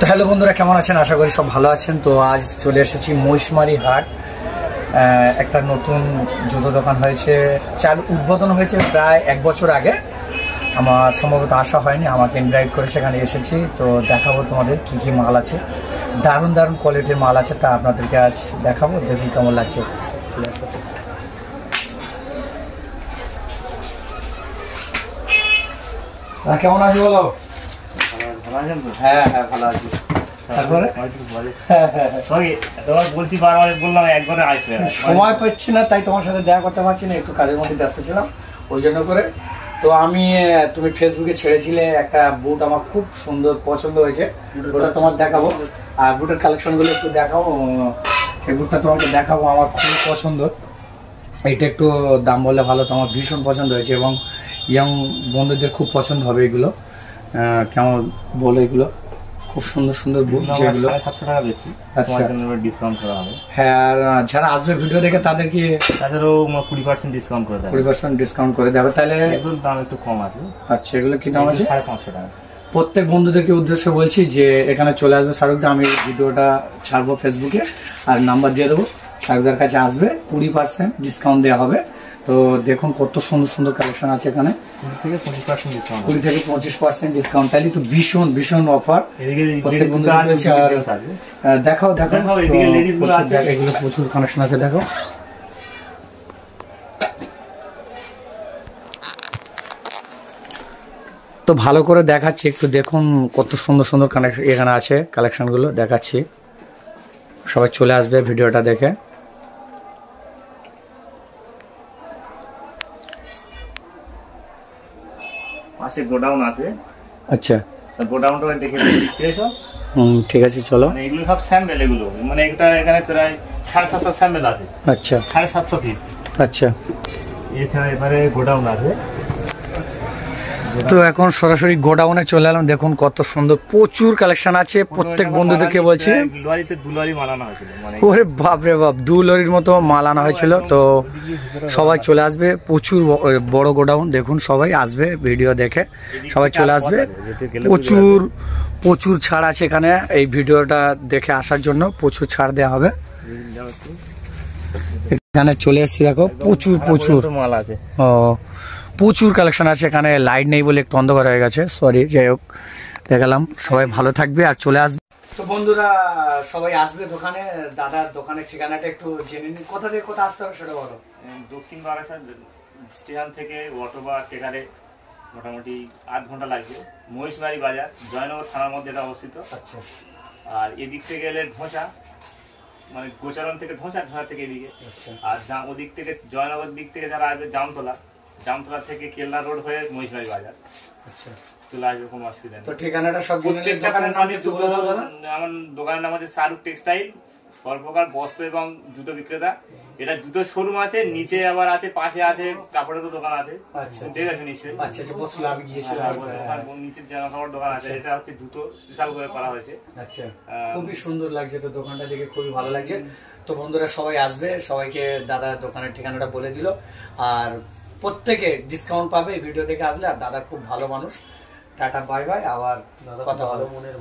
তো হ্যালো বন্ধুরা, কেমন আছেন? আশা করি সব ভালো আছেন। তো আজ চলে এসেছি মহিষমারি হাট। একটা নতুন জুতো দোকান হয়েছে, উদ্বোধন হয়েছে প্রায় 1 বছর আগে। আমার সম্ভবত আসা হয়নি, আমাকে ইনভাইট করে সেখানে এসেছি। তো দেখাবো তোমাদের কি কি মাল আছে, দারুণ দারুণ কোয়ালিটির মাল আছে, তা আপনাদেরকে আজ দেখাবো। দেখুন কেমন লাগছে। কেমন আছি বলো? হ্যাঁ হ্যাঁ ভালো আছি। সময় পাচ্ছি না, তাই তোমার সাথে দেখা করতে পারছি না, একটু কাজের মধ্যে ব্যস্ত ছিলাম ওই জন্য করে। তো তুমি ফেসবুকে ছেড়েছিলে একটা বুট, আমার খুব সুন্দর পছন্দ হয়েছে, ওটা তোমার দেখাবো। আর বুটের কালেকশন গুলো একটু দেখাও। এই বুটটা তোমাকে দেখাবো, আমার খুব পছন্দ। এটা একটু দাম বললে ভালো, তো আমার ভীষণ পছন্দ হয়েছে এবং ইয়ং বন্ধুদের খুব পছন্দ হবে এগুলো। কেমন বলো, এগুলো খুব সুন্দর সুন্দর বুট, যেগুলো 700 টাকা বেচি। তোমার জন্য ডিসকাউন্ট করা হবে। হ্যাঁ, আর যারা আসবে ভিডিও দেখে তাদেরকেও 20% ডিসকাউন্ট করে দেবে। 20% ডিসকাউন্ট করে দেবে। তাহলে এগুলোর দাম একটু কম আছে। আচ্ছা, এগুলো কি দাম আছে? 550 টাকা। প্রত্যেক বন্ধুদেরকে উদ্দেশ্য বলছি যে এখানে চলে আসবে শাহরুখদা, আমি ভিডিওটা ছাড়বো ফেসবুকে আর নাম্বার দিয়ে দেবো। শাহরুখদার কাছে আসবে, 20% ডিসকাউন্ট দেওয়া হবে। তো দেখুন কত সুন্দর সুন্দর কালেকশন আছে এখানে, 20 থেকে 25% ডিসকাউন্ট। তাহলে তো ভীষণ ভীষণ অফার। দেখাও দেখাও, এগুলো প্রচুর কালেকশন আছে, দেখো। তো ভালো করে দেখাচ্ছি, একটু দেখুন কত সুন্দর সুন্দর কালেকশন এখানে আছে। কালেকশনগুলো দেখাচ্ছি, সবাই চলে আসবে ভিডিওটা দেখে। পাশে গোডাউন আছে। আচ্ছা, গোডাউনটা দেখে দিচ্ছি সব। ঠিক আছে, চলো। এগুলো সব স্যাম্পল, এগুলো মানে একটা এখানে প্রায় 750 স্যাম্পল আছে। আচ্ছা, 750 পিস। আচ্ছা, এবারে গোডাউন আছে। তো এখন সরাসরি গোডাউনে চলে এলাম। দেখুন কত সুন্দর, প্রচুর কালেকশন আছে। প্রত্যেক বন্ধুদেরকে বলছি, ওরে বাপ রে বাপ, 2 লরির মতো মাল আনা হয়েছিল। তো সবাই চলে আসবে, প্রচুর বড় গোডাউন। দেখুন সবাই আসবে, ভিডিও দেখে সবাই চলে আসবে। প্রচুর প্রচুর ছাড় আছে এখানে, এই ভিডিওটা দেখে আসার জন্য প্রচুর ছাড় দেওয়া হবে। এখানে চলে এসেছি, দেখো প্রচুর প্রচুর মাল আছে। ও, প্রচুর কালেকশন আছে এখানে। লাইট নেই বলে একটু অন্ধকার হয়ে গেছে, সরি। যাই হোক, দেখালাম। সবাই ভালো থাকবে আর চলে আসবে। তো বন্ধুরা সবাই আসবে দোকানে। দাদার দোকানের ঠিকানাটা একটু জেনে নিন। কোথা থেকে কোথা আসতে হবে সেটা বলো। দক্ষিণ বারাসাত স্টেশন থেকে অটো বা ট্রেকারে মোটামুটি 8 ঘন্টা লাগবে। মহিষমারি বাজার, জয়নগর থানার মধ্যে এটা অবস্থিত। আচ্ছা, আর এদিক থেকে গেলে ঢোসা, মানে গোচারণ থেকে ঢোসা, ঢোসা থেকে এদিকে। আর ওদিক থেকে জয়নগর দিক থেকে যারা আসবে জামতলা, জামতলা থেকে কেল্লা রোড হয়ে মহিষমারি বাজার। আচ্ছা, চলে আসবে, কোনো অসুবিধা নেই। তো ঠিকানাটা সব দোকানের নাম, আমার দোকানের নাম হচ্ছে শাহরুখ টেক্সটাইল, সর্বপ্রকার বস্ত্র এবং জুতো বিক্রেতা। এটা জুতোর শোরুম আছে, নিচে আবার আছে, পাশে আছে কাপড়ের দোকান আছে। ঠিক আছে, নিশ্চয়ই। আচ্ছা, আমি গিয়েছিলাম, নিচের জামা কাপড় দোকান আছে। এটা হচ্ছে জুতো স্পেশাল করে করা হয়েছে। আচ্ছা, খুবই সুন্দর লাগছে তো দোকানটা দেখে, খুবই ভালো লাগছে। তো বন্ধুরা সবাই আসবে, সবাইকে দাদা দোকানের ঠিকানাটা বলে দিল। আর প্রত্যেকে ডিসকাউন্ট পাবে এই ভিডিও দেখে আসলে। আর দাদা খুব ভালো মানুষ। টাটা, বাই বাই, আবার কথা ভালো মনের।